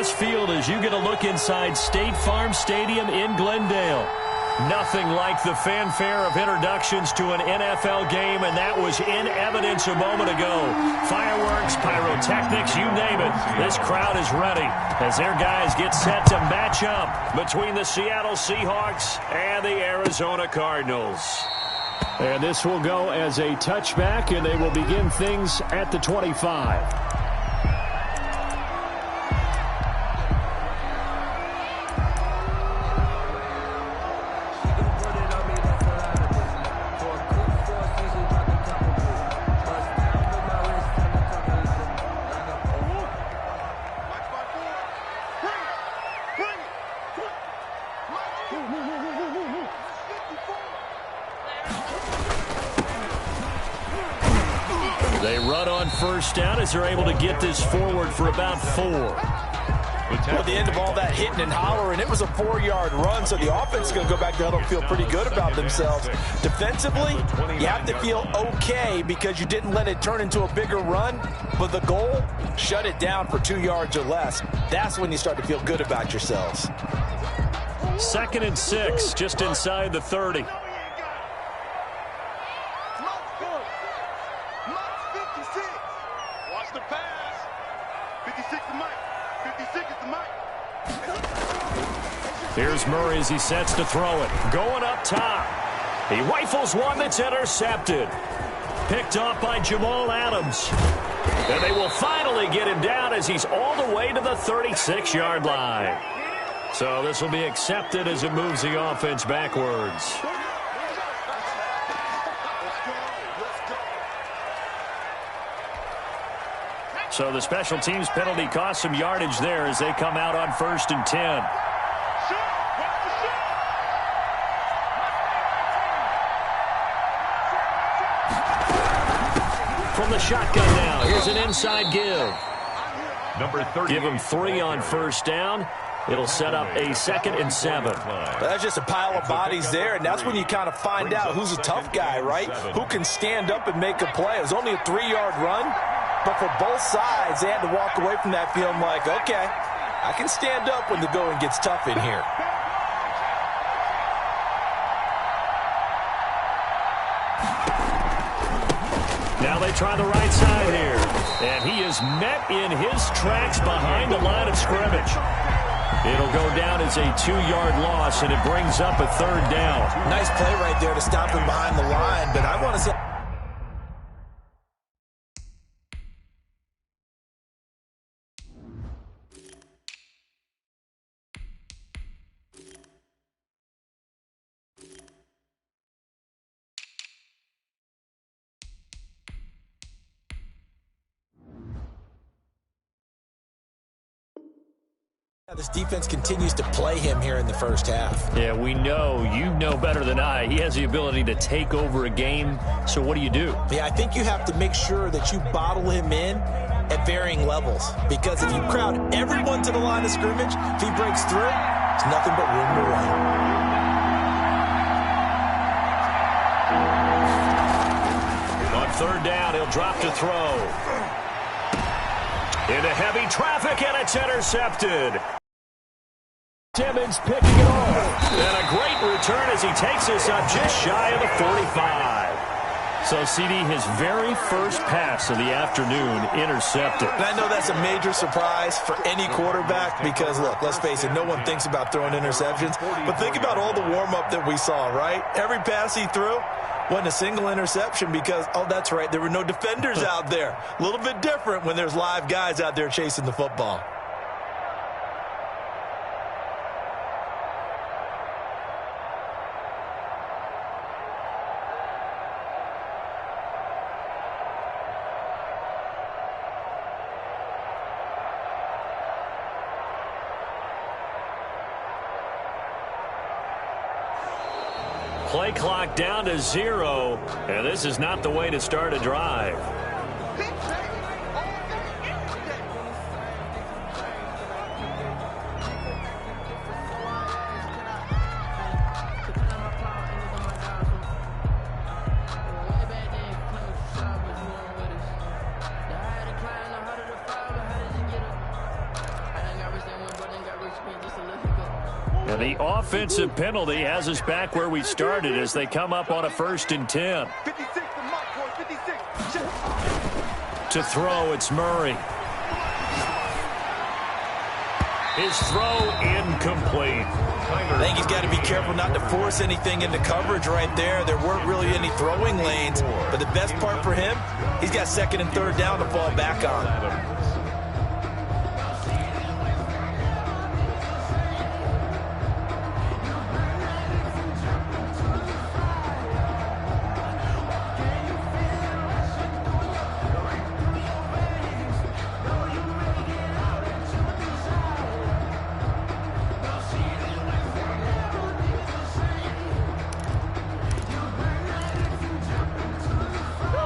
this field as you get a look inside State Farm Stadium in Glendale. Nothing like the fanfare of introductions to an NFL game, and that was in evidence a moment ago. Fireworks, pyrotechnics, you name it. This crowd is ready as their guys get set to match up between the Seattle Seahawks and the Arizona Cardinals. And this will go as a touchback, and they will begin things at the 25. They run on first down as they're able to get this forward for about 4. Well, at the end of all that hitting and hollering, it was a 4-yard run, so the offense is going to go back to huddle and feel pretty good about themselves. Defensively, you have to feel okay because you didn't let it turn into a bigger run, but the goal, shut it down for 2 yards or less. That's when you start to feel good about yourselves. 2nd and 6, just inside the 30. Here's Murray as he sets to throw it. Going up top. He rifles one that's intercepted. Picked off by Jamal Adams. And they will finally get him down as he's all the way to the 36-yard line. So this will be accepted as it moves the offense backwards. So the special teams penalty cost some yardage there as they come out on 1st and 10. From the shotgun now, here's an inside give. Give him 3 on first down. It'll set up a 2nd and 7. That's just a pile of bodies there, and that's when you kind of find out who's a tough guy, right? Who can stand up and make a play. It was only a 3-yard run, but for both sides, they had to walk away from that feeling like, okay, I can stand up when the going gets tough in here. Now they try the right side here. And he is met in his tracks behind the line of scrimmage. It'll go down as a 2-yard loss, and it brings up a 3rd down. Nice play right there to stop him behind the line, but I want to say... This defense continues to play him here in the first half. Yeah, we know, you know better than I, he has the ability to take over a game. So what do you do? Yeah, I think you have to make sure that you bottle him in at varying levels. Because if you crowd everyone to the line of scrimmage, if he breaks through, it's nothing but room to run. On 3rd down, he'll drop to throw. Into heavy traffic, and it's intercepted. Timmons picking it off. And a great return as he takes us up just shy of the 45. So, CD, his very first pass of the afternoon intercepted. And I know that's a major surprise for any quarterback because, look, let's face it, no one thinks about throwing interceptions. But think about all the warm-up that we saw, right? Every pass he threw wasn't a single interception because, oh, that's right, there were no defenders out there. A little bit different when there's live guys out there chasing the football. Play clock down to 0, and this is not the way to start a drive. And the offensive penalty has us back where we started as they come up on a 1st and 10. 56, the mark, boy, 56. To throw, it's Murray. His throw incomplete. I think he's got to be careful not to force anything into coverage right there. There weren't really any throwing lanes, but the best part for him, he's got 2nd and 3rd down to fall back on.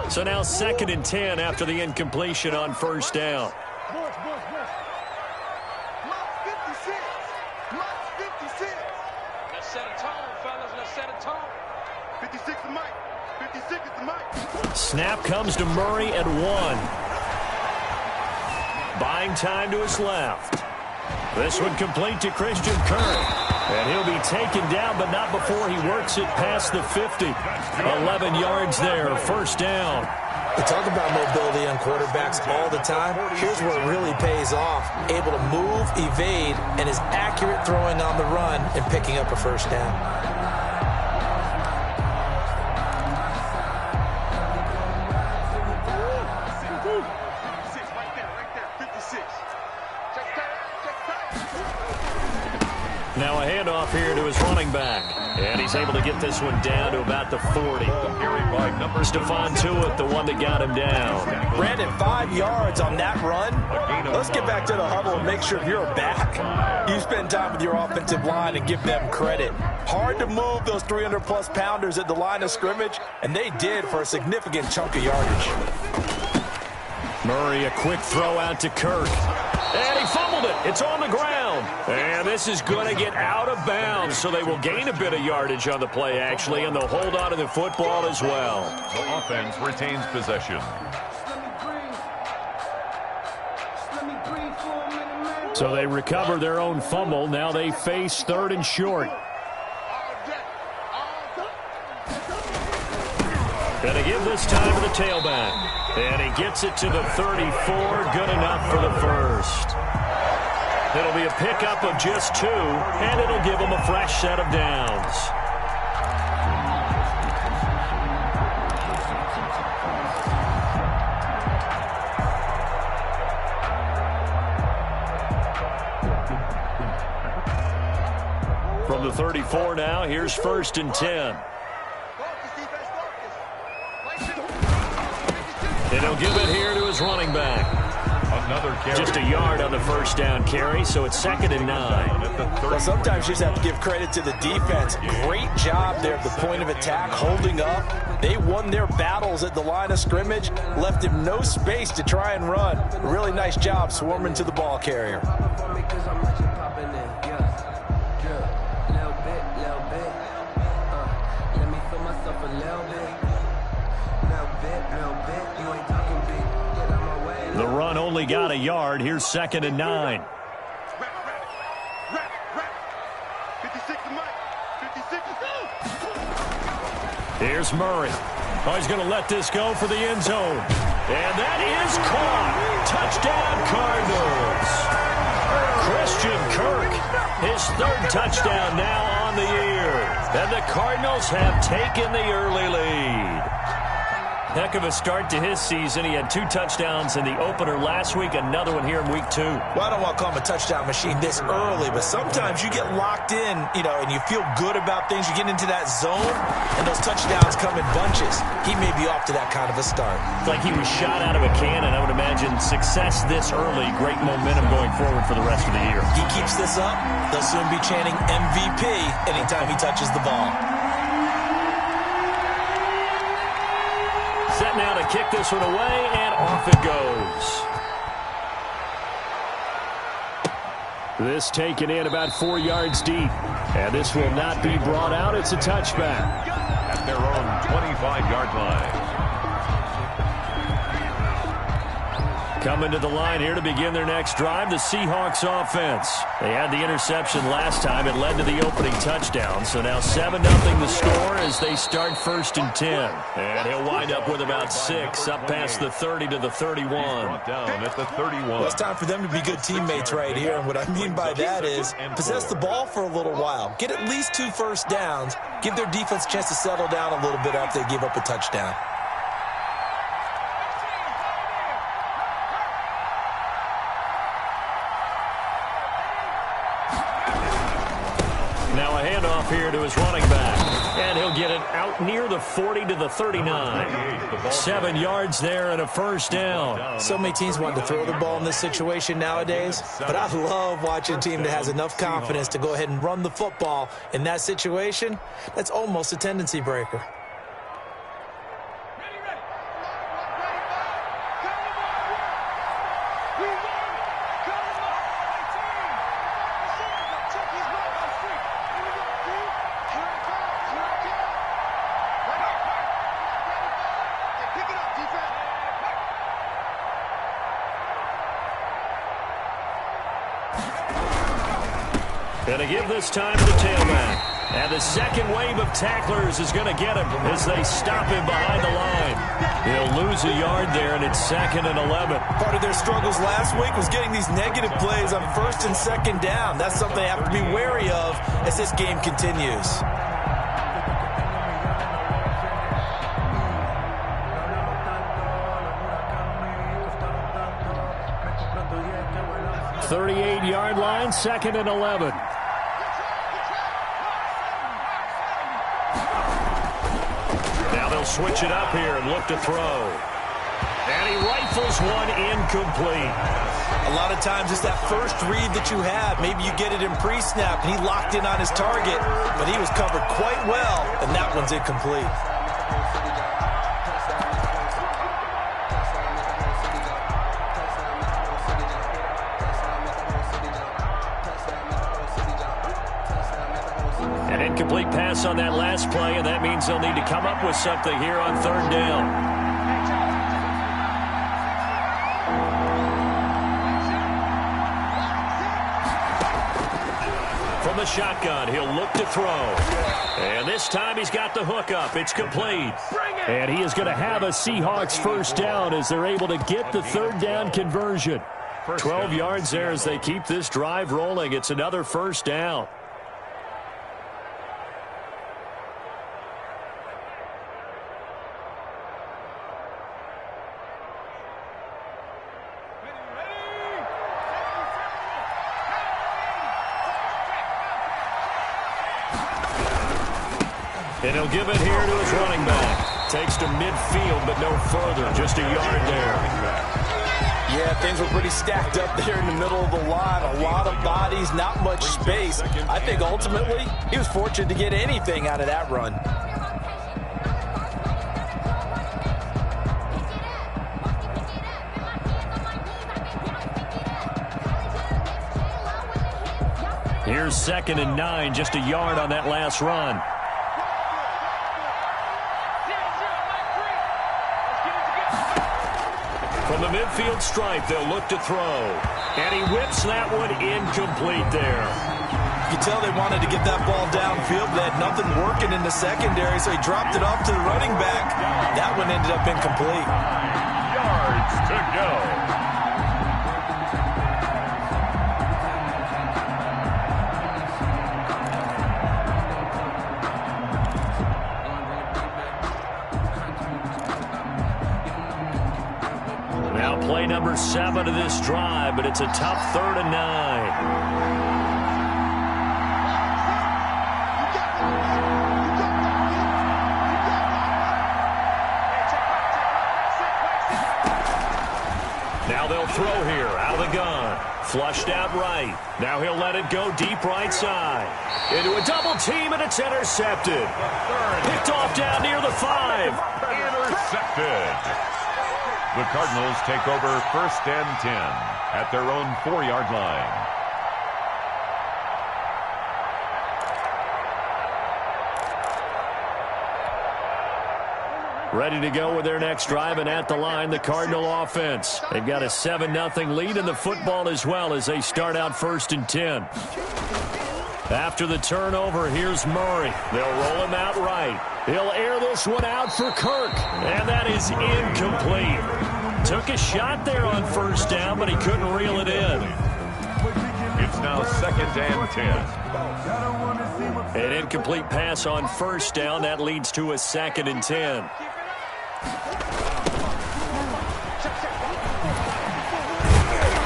So now 2nd and 10 after the incompletion on 1st down. March, 56. March 56. Let's set a tone, fellas. Let's set a tone. 56 is Mike. 56 is the Mike. Snap comes to Murray at 1. Buying time to his left. This one complete to Christian Kirk. And he'll be taken down, but not before he works it past the 50. 11 yards there, 1st down. We talk about mobility on quarterbacks all the time. Here's where it really pays off. Able to move, evade, and is accurate throwing on the run and picking up a 1st down. Now a handoff here to his running back. And he's able to get this one down to about the 40. Stephon Tuitt, the one that got him down. Brandon, 5 yards on that run. Let's get back to the huddle and make sure you're back. You spend time with your offensive line and give them credit. Hard to move those 300-plus pounders at the line of scrimmage, and they did for a significant chunk of yardage. Murray, a quick throw out to Kirk. And he fumbled it. It's on the ground. And this is going to get out of bounds, so they will gain a bit of yardage on the play, actually, and they'll hold on to the football as well. The offense retains possession. So they recover their own fumble. Now they face 3rd and short. Going to give this time to the tailback. And he gets it to the 34. Good enough for the 1st. It'll be a pickup of just 2, and it'll give him a fresh set of downs. From the 34 now, here's 1st and 10. And he'll give it here to his running back. Another carry. Just a yard on the 1st down carry, so it's 2nd and 9. Well, sometimes you just have to give credit to the defense. Great job there at the point of attack, holding up. They won their battles at the line of scrimmage, left him no space to try and run. Really nice job swarming to the ball carrier. The run only got a yard. Here's 2nd and 9. Here's Murray. Oh, he's going to let this go for the end zone. And that is caught. Touchdown, Cardinals. Christian Kirk, his 3rd touchdown now on the year. And the Cardinals have taken the early lead. Heck of a start to his season. He had 2 touchdowns in the opener last week, another one here in week 2. Well, I don't want to call him a touchdown machine this early, but sometimes you get locked in, and you feel good about things. You get into that zone, and those touchdowns come in bunches. He may be off to that kind of a start. It's like he was shot out of a cannon. I would imagine success this early, great momentum going forward for the rest of the year. He keeps this up, they'll soon be chanting MVP anytime he touches the ball. Set now to kick this one away, and off it goes. This taken in about 4 yards deep. And this will not be brought out. It's a touchback. At their own 25-yard line. Coming to the line here to begin their next drive, the Seahawks offense. They had the interception last time. It led to the opening touchdown. So now 7-0 the score as they start 1st and 10. And he'll wind up with about 6 up past the 30 to the 31. Down at the 31. Well, it's time for them to be good teammates right here. And what I mean by that is possess the ball for a little while. Get at least 2 first downs. Give their defense a chance to settle down a little bit after they give up a touchdown. Now a handoff here to his running back. And he'll get it out near the 40 to the 39. 7 yards there and a first down. So many teams want to throw the ball in this situation nowadays, but I love watching a team that has enough confidence to go ahead and run the football. In that situation, that's almost a tendency breaker. Going to give this time to the tailback. And the second wave of tacklers is going to get him as they stop him behind the line. He'll lose a yard there, and it's 2nd and 11. Part of their struggles last week was getting these negative plays on 1st and 2nd down. That's something they have to be wary of as this game continues. The 38-yard line, 2nd and 11. Now they'll switch it up here and look to throw. And he rifles one incomplete. A lot of times it's that first read that you have. Maybe you get it in pre-snap, and he locked in on his target, but he was covered quite well, and that one's incomplete. An incomplete pass on that last play, and that means they'll need to come up with something here on 3rd down. From the shotgun, he'll look to throw. And this time he's got the hook up. It's complete. And he is going to have a Seahawks first down as they're able to get the 3rd down conversion. 12 yards there as they keep this drive rolling. It's another first down. And he'll give it here to his running back. Takes to midfield, but no further. Just a yard there. Yeah, things were pretty stacked up there in the middle of the line. A lot of bodies, not much space. I think ultimately he was fortunate to get anything out of that run. Here's 2nd and 9, just a yard on that last run. From the midfield stripe, they'll look to throw. And he whips that one incomplete there. You can tell they wanted to get that ball downfield. They had nothing working in the secondary, so he dropped it off to the running back. That one ended up incomplete. 9 yards to go. Play number 7 of this drive, but it's a tough 3rd and 9. Now they'll throw here, out of the gun. Flushed out right. Now he'll let it go deep right side. Into a double team, and it's intercepted. Picked off down near the 5. Intercepted. The Cardinals take over 1st and 10 at their own 4-yard line. ready to go with their next drive, and at the line, the Cardinal offense. They've got a 7-0 lead in the football as well as they start out 1st and 10. After the turnover, here's Murray. They'll roll him out right. He'll air this one out for Kirk, and that is incomplete. Took a shot there on 1st down, but he couldn't reel it in. It's now 2nd and 10. An incomplete pass on 1st down. That leads to a 2nd and 10.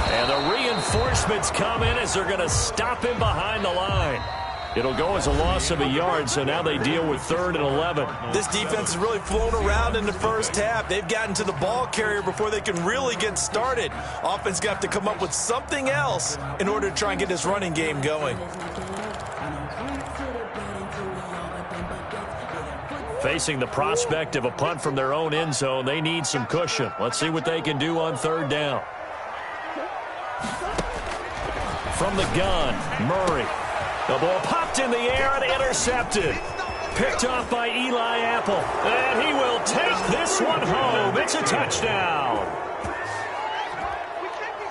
And the reinforcements come in as they're going to stop him behind the line. It'll go as a loss of a yard, so now they deal with 3rd and 11. This defense has really flown around in the first half. They've gotten to the ball carrier before they can really get started. Offense got to come up with something else in order to try and get this running game going. Facing the prospect of a punt from their own end zone, they need some cushion. Let's see what they can do on 3rd down. From the gun, Murray. The ball popped in the air and intercepted. Picked off by Eli Apple. And he will take this one home. It's a touchdown.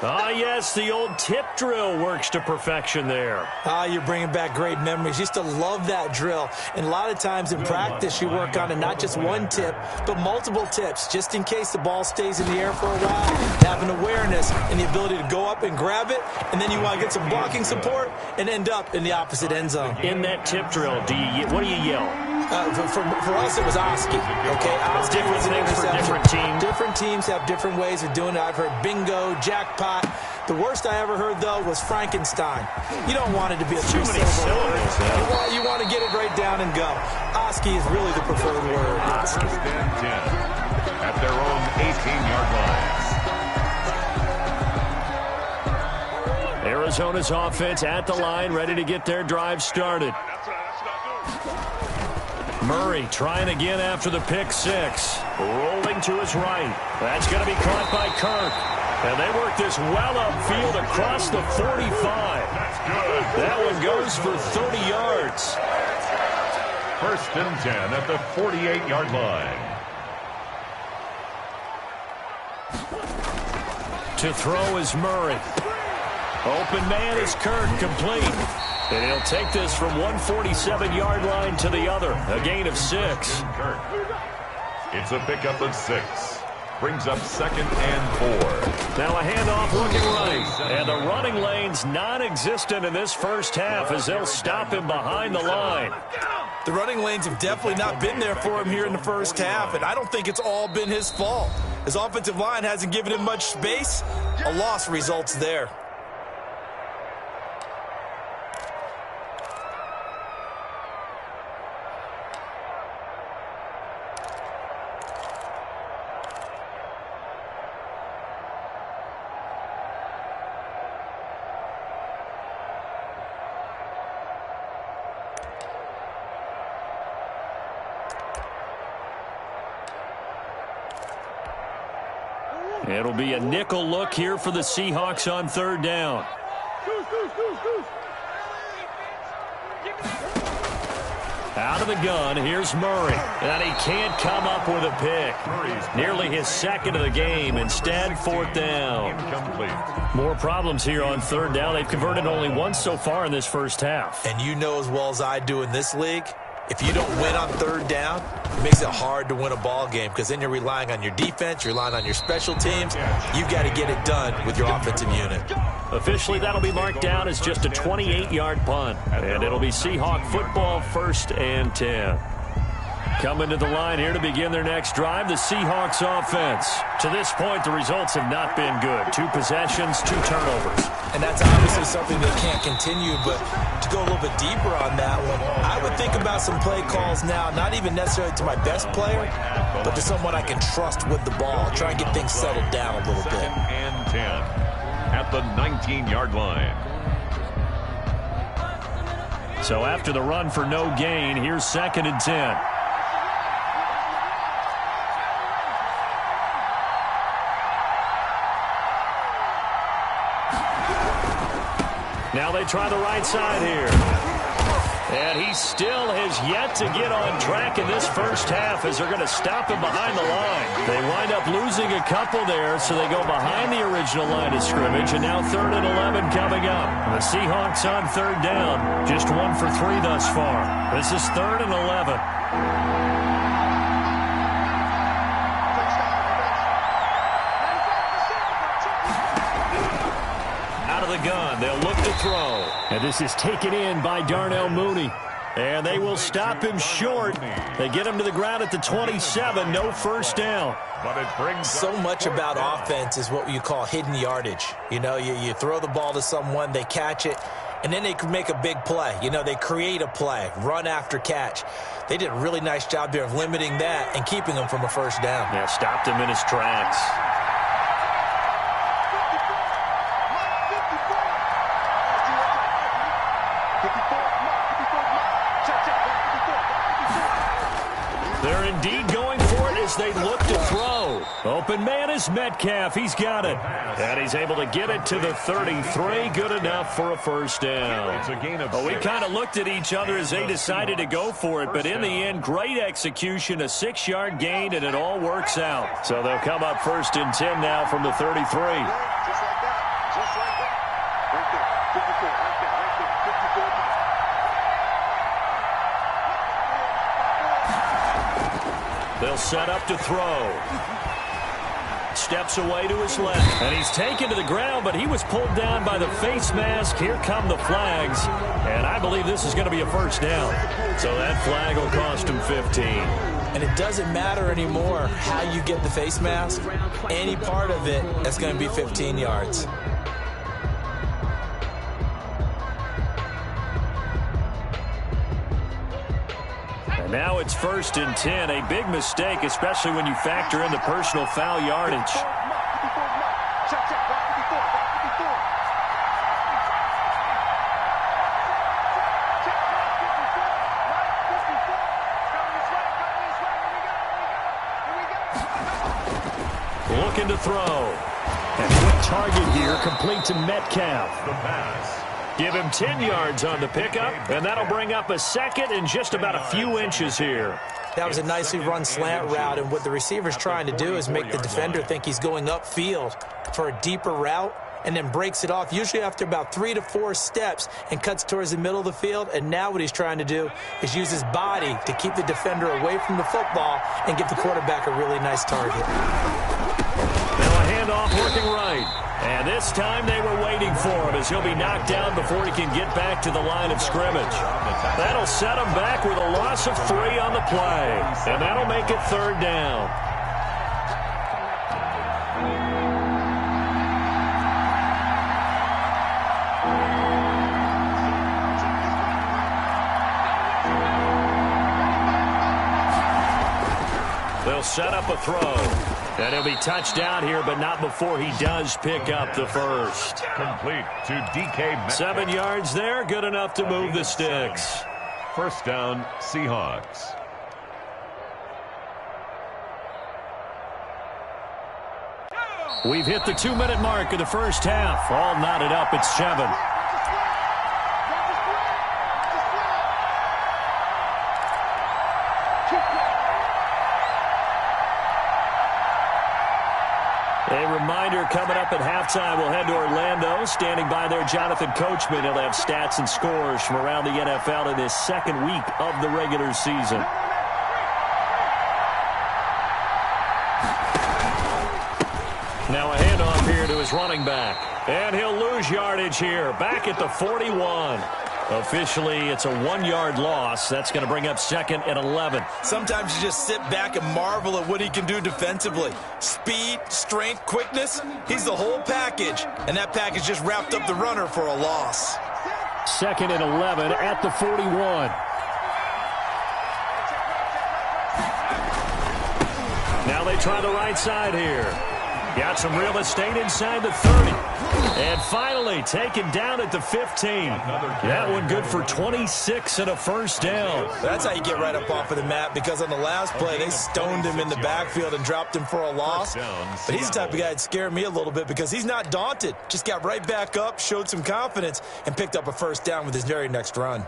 Ah, yes, the old tip drill works to perfection there. Ah, you're bringing back great memories. Used to love that drill. And a lot of times in practice, you work on it, not just one tip, but multiple tips, just in case the ball stays in the air for a while. Having awareness and the ability to go up and grab it, and then you want to get some blocking support and end up in the opposite end zone. In that tip drill, what do you yell? For us, it was Oski. Okay, Oski different was an things for interception. different teams. Different teams have different ways of doing it. I've heard bingo, jackpot. The worst I ever heard, though, was Frankenstein. You don't want it to be a too many syllables. You want to get it right down and go. Oski is really the preferred word. 1st and 10 at their own 18-yard line. Arizona's offense at the line, ready to get their drive started. Murray trying again after the pick 6. Rolling to his right. That's going to be caught by Kirk. And they work this well upfield across the 45. That's good. That one goes for 30 yards. 1st and 10 at the 48-yard line. To throw is Murray. Open man is Kirk, complete. And he'll take this from 147-yard line to the other. A gain of 6. Kirk. It's a pickup of 6. Brings up 2nd and 4. Now a handoff looking right. And the running lane's non-existent in this first half as they'll stop him behind the line. The running lanes have definitely not been there for him here in the first half, and I don't think it's all been his fault. His offensive line hasn't given him much space. A loss results there. It'll be a nickel look here for the Seahawks on 3rd down. Out of the gun, here's Murray. And he can't come up with a pick. Nearly his 2nd of the game. Instead, 4th down. Incomplete. More problems here on 3rd down. They've converted only once so far in this first half. And you know as well as I do in this league, if you don't win on 3rd down, it makes it hard to win a ball game because then you're relying on your defense, you're relying on your special teams. You got to get it done with your offensive unit. Officially, that'll be marked down as just a 28-yard punt. And it'll be Seahawk football 1st and 10. Coming to the line here to begin their next drive, the Seahawks offense. To this point, the results have not been good. 2 possessions, 2 turnovers. And that's obviously something that can't continue, but to go a little bit deeper on that one, I would think about some play calls now, not even necessarily to my best player, but to someone I can trust with the ball. Try and get things settled down a little bit. 2nd and 10 at the 19-yard line. So after the run for no gain, here's 2nd and 10. Now they try the right side here. And he still has yet to get on track in this first half as they're going to stop him behind the line. They wind up losing a couple there, so they go behind the original line of scrimmage, and now 3rd and 11 coming up. The Seahawks on 3rd down, just 1 for 3 thus far. This is 3rd and 11. The gun. They'll look to throw. And this is taken in by Darnell Mooney. And they will stop him short. They get him to the ground at the 27. No first down. But it brings so much about offense is what you call hidden yardage. You know, you throw the ball to someone, they catch it, and then they can make a big play. You know, they create a play, run after catch. They did a really nice job there of limiting that and keeping him from a first down. Yeah, stopped him in his tracks. They're indeed going for it as they look to throw. Open man is Metcalf. He's got it. And he's able to get it to the 33. Good enough for a first down. It's a gain of 6. We kind of looked at each other as they decided to go for it. But in the end, great execution, a 6-yard gain, and it all works out. So they'll come up 1st and 10 now from the 33. Just like that. Just like that. Right there. 54. Right there. Right there. 54. They'll set up to throw. Steps away to his left. And he's taken to the ground, but he was pulled down by the face mask. Here come the flags. And I believe this is going to be a first down. So that flag will cost him 15. And it doesn't matter anymore how you get the face mask. Any part of it, that's going to be 15 yards. Now it's 1st and 10. A big mistake, especially when you factor in the personal foul yardage. Looking to throw. And quick target here, complete to Metcalf. The pass. Give him 10 yards on the pickup, and that'll bring up a 2nd and just about a few inches here. That was a nicely run slant route, and what the receiver's trying to do is make the defender think he's going upfield for a deeper route, and then breaks it off, usually after about 3 to 4 steps, and cuts towards the middle of the field. And now what he's trying to do is use his body to keep the defender away from the football and give the quarterback a really nice target. Now a handoff working right. And this time they were waiting for him as he'll be knocked down before he can get back to the line of scrimmage. That'll set him back with a loss of 3 on the play. And that'll make it 3rd down. They'll set up a throw. And he'll be touched down here, but not before he does pick up the first. Complete to DK Metcalf. 7 yards there, good enough to move the sticks. First down, Seahawks. We've hit the 2-minute mark of the first half. All knotted up at 7. A reminder coming up at halftime, we'll head to Orlando. Standing by there, Jonathan Coachman. He'll have stats and scores from around the NFL in his 2nd week of the regular season. Now a handoff here to his running back. And he'll lose yardage here, back at the 41. Officially, it's a 1-yard loss. That's going to bring up 2nd and 11. Sometimes you just sit back and marvel at what he can do defensively. Speed, strength, quickness, he's the whole package. And that package just wrapped up the runner for a loss. 2nd and 11 at the 41. Now they try the right side here. Got some real estate inside the 30. And finally taken down at the 15. That one good for 26 and a first down. That's how you get right up off of the mat, because on the last play, they stoned him in the backfield and dropped him for a loss. But he's the type of guy that scared me a little bit because he's not daunted. Just got right back up, showed some confidence, and picked up a first down with his very next run.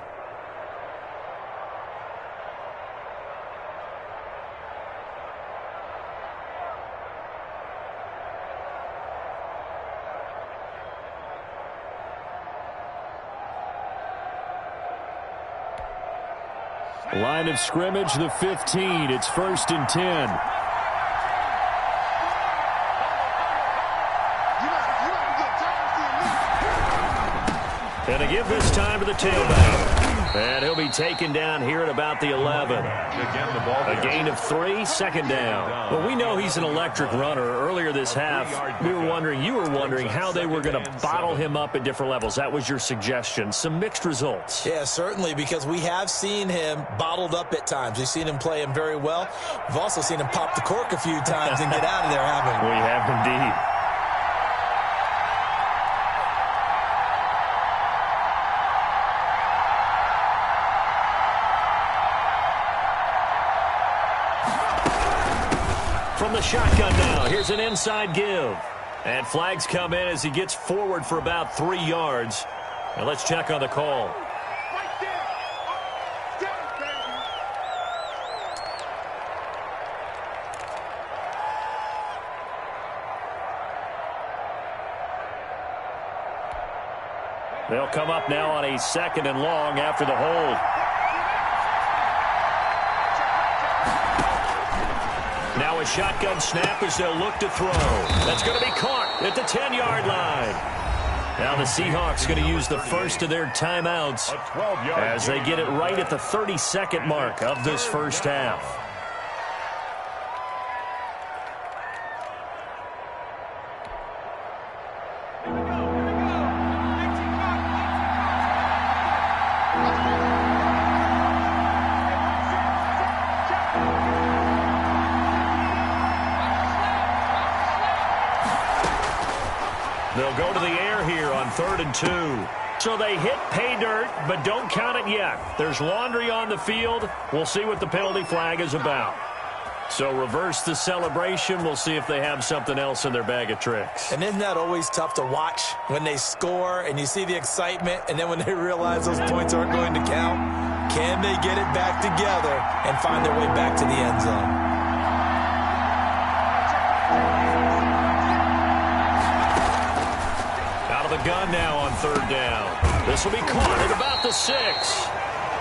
Line of scrimmage, the 15. It's 1st and 10. And to give this time to the tailback. And he'll be taken down here at about the 11. A gain of 3, 2nd down. Well, we know he's an electric runner. Earlier this half, you were wondering how they were going to bottle him up at different levels. That was your suggestion. Some mixed results. Yeah, certainly, because we have seen him bottled up at times. We've seen him play him very well. We've also seen him pop the cork a few times and get out of there, haven't we? We have indeed. From the shotgun now, here's an inside give. And flags come in as he gets forward for about 3 yards. Now let's check on the call. They'll come up now on a 2nd and long after the hold. Now a shotgun snap as they'll look to throw. That's going to be caught at the 10-yard line. Now the Seahawks going to use the first of their timeouts as they get it right at the 30-second mark of this first half. They'll go to the air here on 3rd and 2. So they hit pay dirt, but don't count it yet. There's laundry on the field. We'll see what the penalty flag is about. So reverse the celebration. We'll see if they have something else in their bag of tricks. And isn't that always tough to watch when they score and you see the excitement, and then when they realize those points aren't going to count? Can they get it back together and find their way back to the end zone? Gun now on 3rd down. This will be caught at about the 6.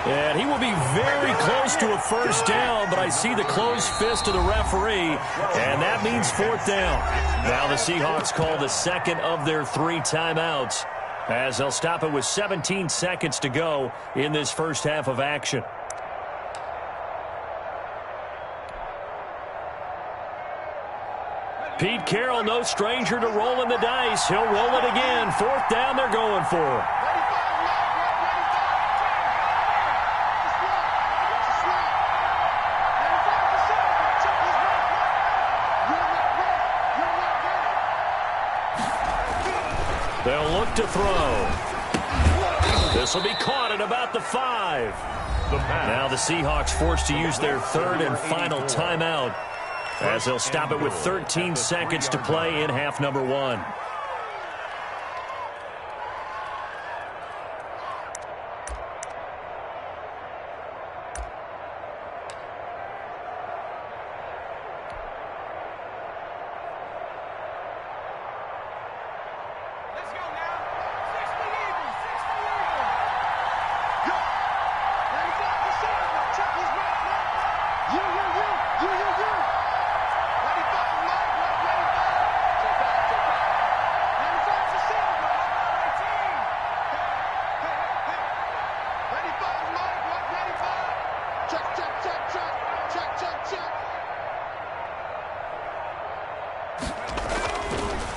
And he will be very close to a first down, but I see the closed fist of the referee, and that means 4th down. Now the Seahawks call the 2nd of their 3 timeouts as they'll stop it with 17 seconds to go in this first half of action. Pete Carroll, no stranger to rolling the dice. He'll roll it again. 4th down, they're going for. They'll look to throw. This will be caught at about the 5. Now the Seahawks forced to use their 3rd and final timeout, as they'll stop it with 13 seconds to play in half number 1.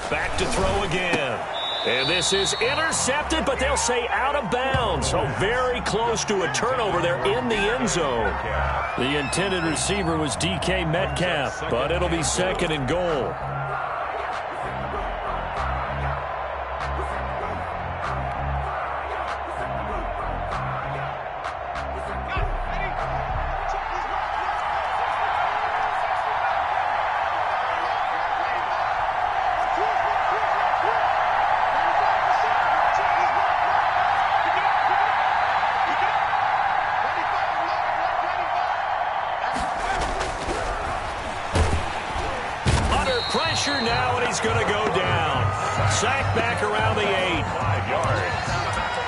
Back to throw again. And this is intercepted, but they'll say out of bounds. So very close to a turnover there in the end zone. The intended receiver was DK Metcalf, but it'll be 2nd and goal. Pressure now, and he's going to go down. Sacked back around the 8. 5 yards.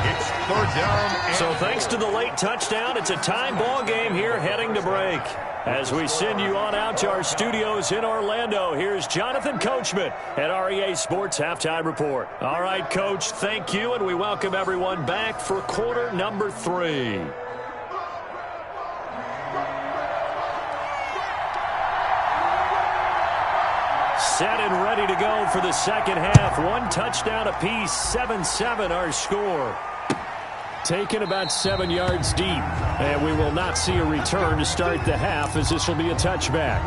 It's third down. So thanks to the late touchdown, it's a tie ball game here heading to break. As we send you on out to our studios in Orlando, here's Jonathan Coachman at REA Sports Halftime Report. All right, Coach, thank you, and we welcome everyone back for quarter number 3. Set and ready to go for the second half. One touchdown apiece, 7-7 our score. Taken about 7 yards deep, and we will not see a return to start the half as this will be a touchback.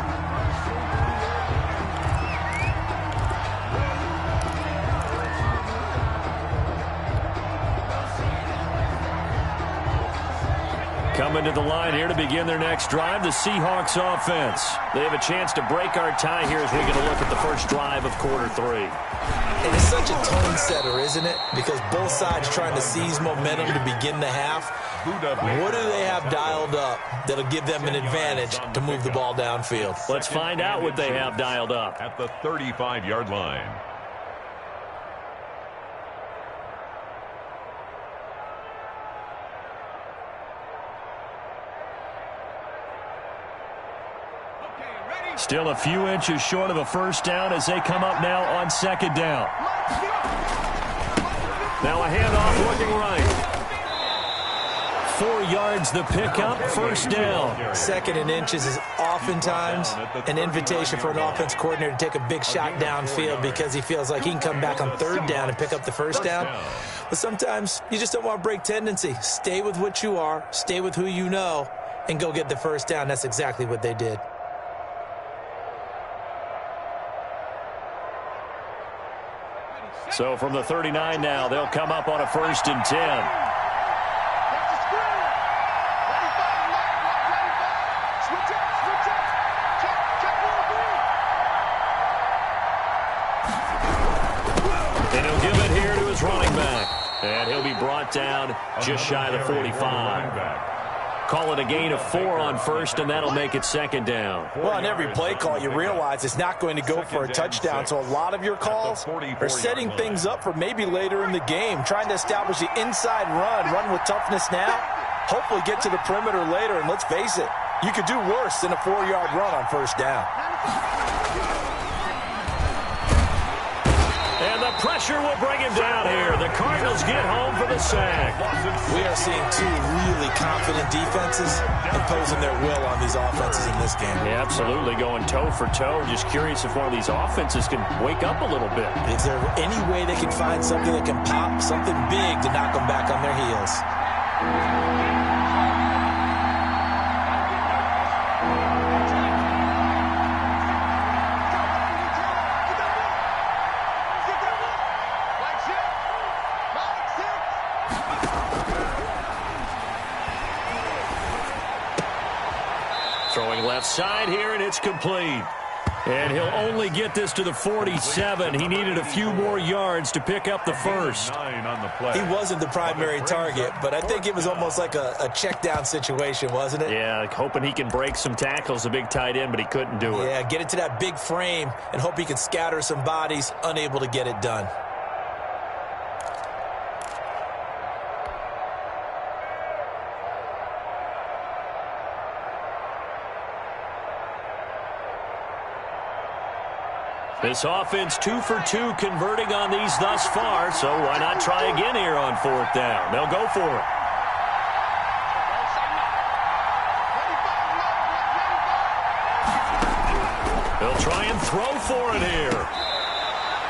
Coming to the line here to begin their next drive, the Seahawks offense. They have a chance to break our tie here as we get a look at the first drive of quarter 3. And it's such a tone setter, isn't it? Because both sides trying to seize momentum to begin the half. What do they have dialed up that'll give them an advantage to move the ball downfield? Let's find out what they have dialed up. At the 35-yard line. Still a few inches short of a first down as they come up now on second down. Now a handoff looking right. 4 yards the pickup, first down. Second and inches is oftentimes an invitation for an offense coordinator to take a big shot downfield because he feels like he can come back on third down and pick up the first down. But sometimes you just don't want to break tendency. Stay with what you are, stay with who you know, and go get the first down. That's exactly what they did. So from the 39 now, they'll come up on a 1st and 10. And he'll give it here to his running back. And he'll be brought down just shy of the 45. Call it a gain of 4 on first, and that'll make it second down. Well, on every play call, you realize it's not going to go for a touchdown. So a lot of your calls are setting things up for maybe later in the game, trying to establish the inside run with toughness now, hopefully get to the perimeter later. And let's face it, you could do worse than a 4-yard run on first down. And the pressure will bring him down here. The Cardinals get home for the sack. We are seeing 2 really confident defenses imposing their will on these offenses in this game. Yeah, absolutely, going toe for toe. Just curious if one of these offenses can wake up a little bit. Is there any way they can find something that can pop, something big to knock them back on their heels? Throwing left side here, and it's complete. And he'll only get this to the 47. He needed a few more yards to pick up the first. He wasn't the primary target, but I think it was almost like a check down situation, wasn't it? Yeah, hoping he can break some tackles, a big tight end, but he couldn't do it. Yeah, get it to that big frame and hope he can scatter some bodies, unable to get it done. This offense 2 for 2 converting on these thus far, so why not try again here on 4th down? They'll go for it. They'll try and throw for it here.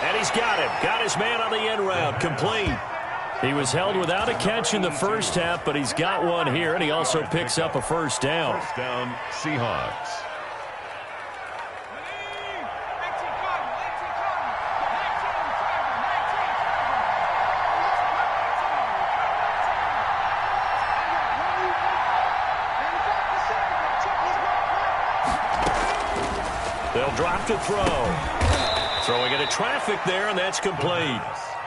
And he's got it. Got his man on the end route. Complete. He was held without a catch in the first half, but he's got one here, and he also picks up a first down. First down, Seahawks. They'll drop to throw. Throwing into traffic there, and that's complete.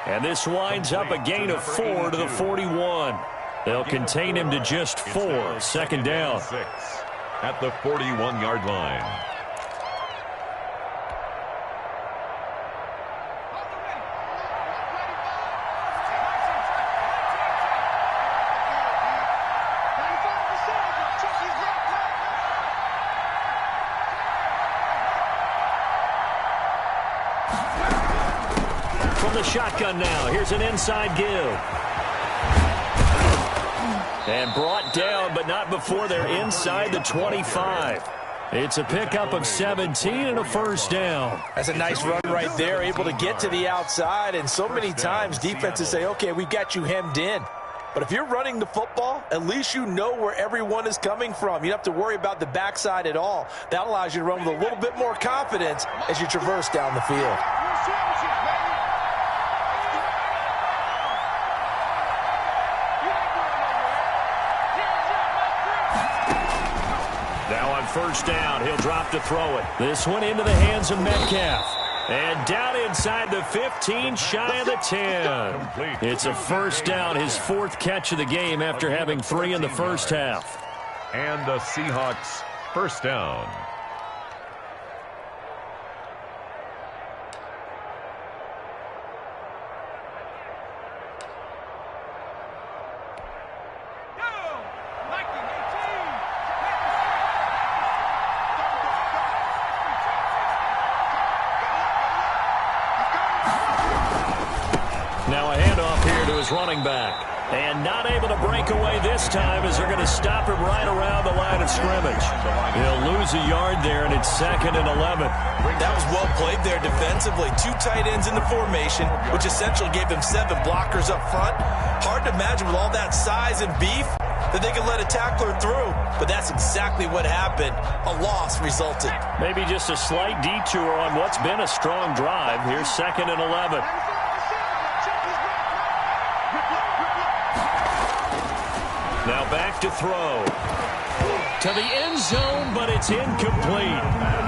And this winds up a gain of 4 to the 41. They'll contain him to just 4. Second down. At the 41-yard line. the shotgun now. Here's an inside give. And brought down, but not before they're inside the 25. It's a pickup of 17 and a first down. That's a nice run right there, able to get to the outside. And so many times defenses say, okay, we got you hemmed in. But if you're running the football, at least you know where everyone is coming from. You don't have to worry about the backside at all. That allows you to run with a little bit more confidence as you traverse down the field. Now on first down, he'll drop to throw it. This one into the hands of Metcalf. And down inside the 15, shy of the 10. It's a first down, his fourth catch of the game after having 3 in the first half. And the Seahawks first down. Now a handoff here to his running back. And not able to break away this time as they're going to stop him right around the line of scrimmage. He'll lose a yard there, and it's 2nd and 11. That was well played there defensively. 2 tight ends in the formation, which essentially gave them 7 blockers up front. Hard to imagine with all that size and beef that they could let a tackler through. But that's exactly what happened. A loss resulted. Maybe just a slight detour on what's been a strong drive. Here's 2nd and 11. Now back to throw. To the end zone, but it's incomplete.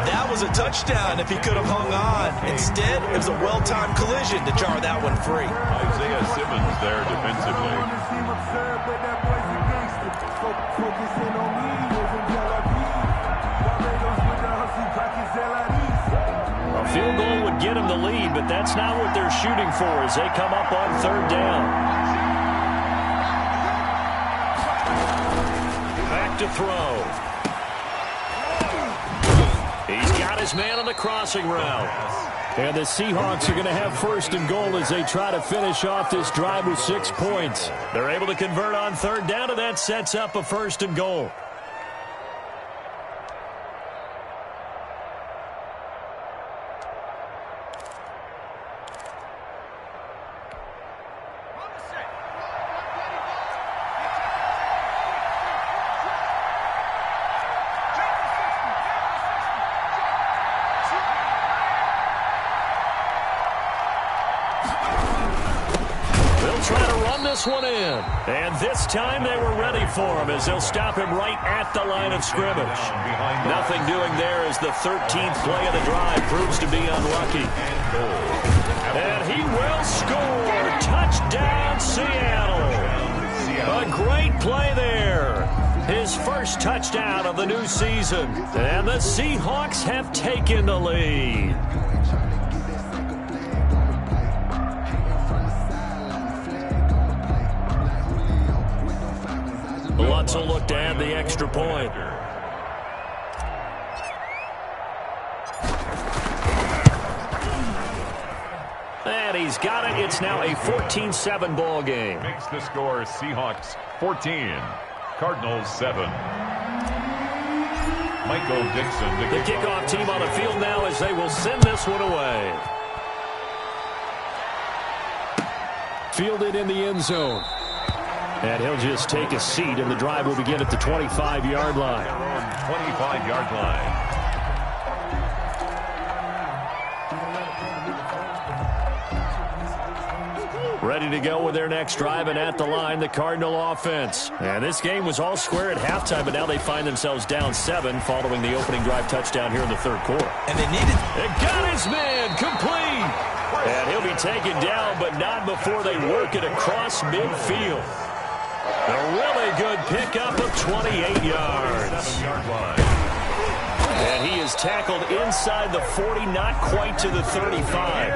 That was a touchdown if he could have hung on. Instead, it was a well-timed collision to jar that one free. Isaiah Simmons there defensively. A field goal would get him the lead, but that's not what they're shooting for as they come up on 3rd down. To throw. He's got his man on the crossing route. And the Seahawks are going to have 1st and goal as they try to finish off this drive with 6 points. They're able to convert on 3rd down, and that sets up a 1st and goal. One in. And this time they were ready for him as they'll stop him right at the line of scrimmage. Nothing doing there as the 13th play of the drive proves to be unlucky. And he will score. Touchdown, Seattle. A great play there. His first touchdown of the new season. And the Seahawks have taken the lead. Lutz will look to add the extra point. And he's got it. It's now a 14-7 ball game. Makes the score Seahawks 14, Cardinals 7. Michael Dixon. The kickoff team on the field now as they will send this one away. Fielded in the end zone. And he'll just take a seat, and the drive will begin at the 25-yard line. 25-yard line. Ready to go with their next drive, and at the line, the Cardinal offense. And this game was all square at halftime, but now they find themselves down 7 following the opening drive touchdown here in the 3rd quarter. And they needed... It got his man complete. And he'll be taken down, but not before they work it across midfield. A really good pickup of 28 yards. And he is tackled inside the 40, not quite to the 35.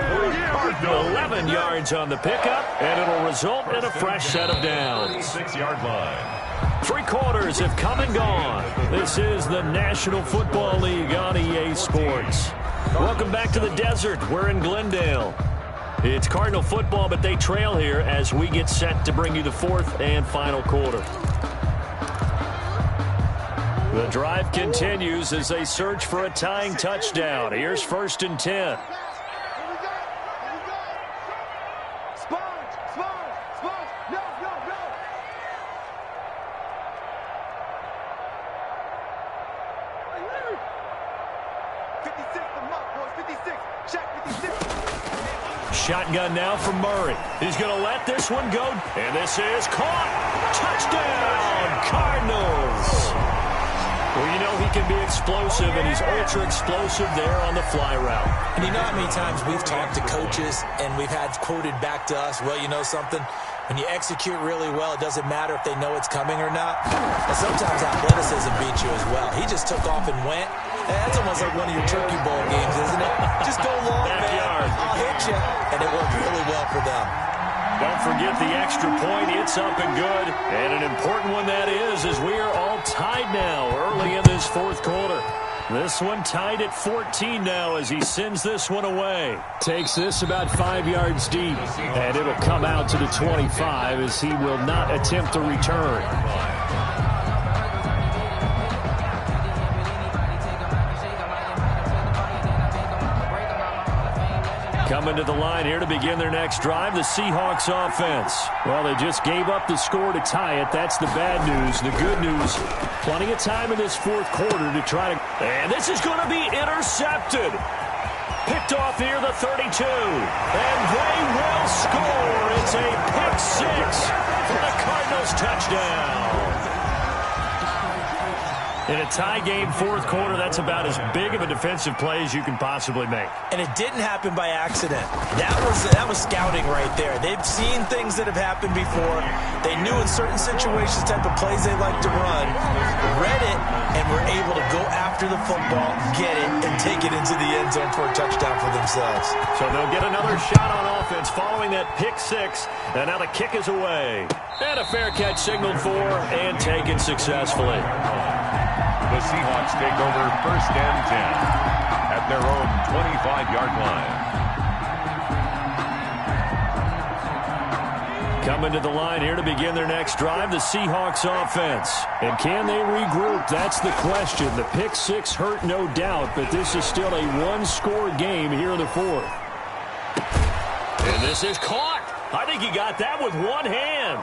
11 yards on the pickup, and it'll result in a fresh set of downs. 6-yard line. 3 quarters have come and gone. This is the National Football League on EA Sports. Welcome back to the desert. We're in Glendale. It's Cardinal football, but they trail here as we get set to bring you the fourth and final quarter. The drive continues as they search for a tying touchdown. Here's 1st and 10. Shotgun now from Murray. He's going to let this one go. And this is caught. Touchdown, Cardinals. Well, you know he can be explosive, and he's ultra explosive there on the fly route. And you know how many times we've talked to coaches and we've had quoted back to us, well, you know something? When you execute really well, it doesn't matter if they know it's coming or not. And sometimes athleticism beats you as well. He just took off and went. That's almost like one of your turkey bowl games, isn't it? Just go long, man. I'll hit you. And it worked really well for them. Don't forget the extra point. It's up and good. And an important one that is, as we are all tied now early in this fourth quarter. This one tied at 14 now as he sends this one away. Takes this about 5 yards deep. And it'll come out to the 25 as he will not attempt to return. Coming to the line here to begin their next drive, the Seahawks offense. Well, they just gave up the score to tie it. That's the bad news. The good news, plenty of time in this fourth quarter to try to... And this is going to be intercepted. Picked off near the 32. And they will score. It's a pick six for the Cardinals touchdown. In a tie game, fourth quarter, that's about as big of a defensive play as you can possibly make. And it didn't happen by accident. That was scouting right there. They've seen things that have happened before. They knew in certain situations type of plays they like to run, read it, and were able to go after the football, get it, and take it into the end zone for a touchdown for themselves. So they'll get another shot on offense following that pick six. And now the kick is away. And a fair catch signaled for and taken successfully. The Seahawks take over 1st and 10 at their own 25-yard line. Coming to the line here to begin their next drive, the Seahawks offense. And can they regroup? That's the question. The pick six hurt, no doubt, but this is still a one-score game here in the fourth. And this is caught. I think he got that with one hand.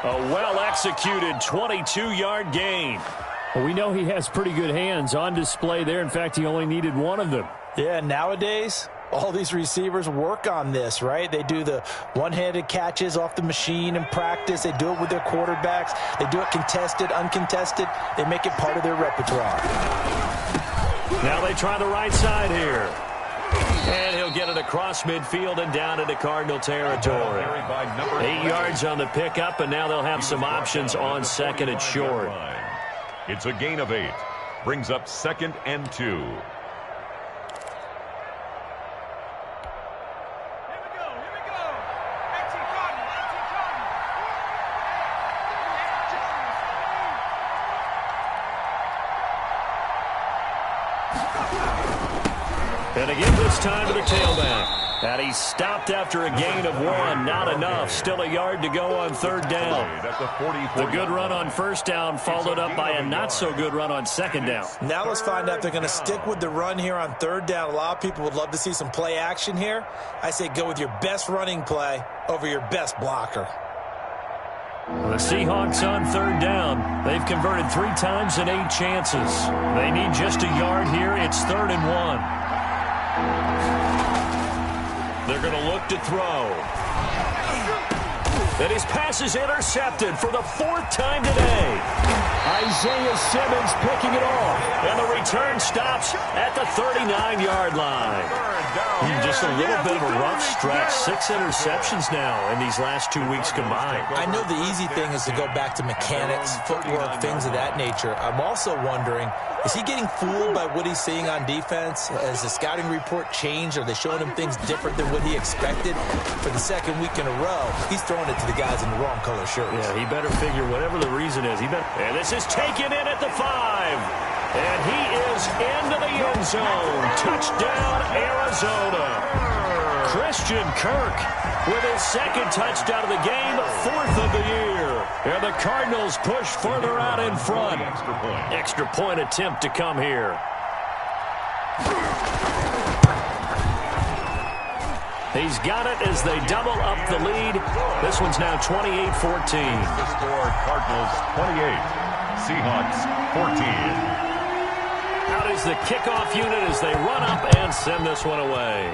A well-executed 22-yard gain. Well, we know he has pretty good hands on display there. In fact, he only needed one of them. Yeah, nowadays, all these receivers work on this, right? They do the one-handed catches off the machine in practice. They do it with their quarterbacks. They do it contested, uncontested. They make it part of their repertoire. Now they try the right side here. And he'll get it across midfield and down into Cardinal territory. 8 yards on the pickup, and now they'll have some options on second and short. It's a gain of 8. Brings up 2nd and 2. And again this time to the tailback. And he stopped after a gain of 1. Not enough. Still a yard to go on 3rd down. The good run on 1st down followed up by a not-so-good run on 2nd down. Now let's find out if they're going to stick with the run here on 3rd down. A lot of people would love to see some play action here. I say go with your best running play over your best blocker. The Seahawks on 3rd down. They've converted 3 times in 8 chances. They need just a yard here. It's 3rd and 1. They're going to look to throw. And his pass is intercepted for the 4th time today. Isaiah Simmons picking it off. And the return stops at the 39-yard line. Just a little bit of a rough stretch. 6 interceptions now in these last 2 weeks combined. I know the easy thing is to go back to mechanics, footwork, things of that nature. I'm also wondering, is he getting fooled by what he's seeing on defense? Has the scouting report changed? Are they showing him things different than what he expected? For the 2nd week in a row, he's throwing it to the guys in the wrong color shirts. Yeah, he better figure whatever the reason is. And this is taken in at the 5. And he is into the end zone. Touchdown, Arizona. Christian Kirk with his second touchdown of the game, 4th of the year. And the Cardinals push further out in front. Extra point attempt to come here. He's got it as they double up the lead. This one's now 28-14. The score, Cardinals 28, Seahawks 14. Out is the kickoff unit as they run up and send this one away.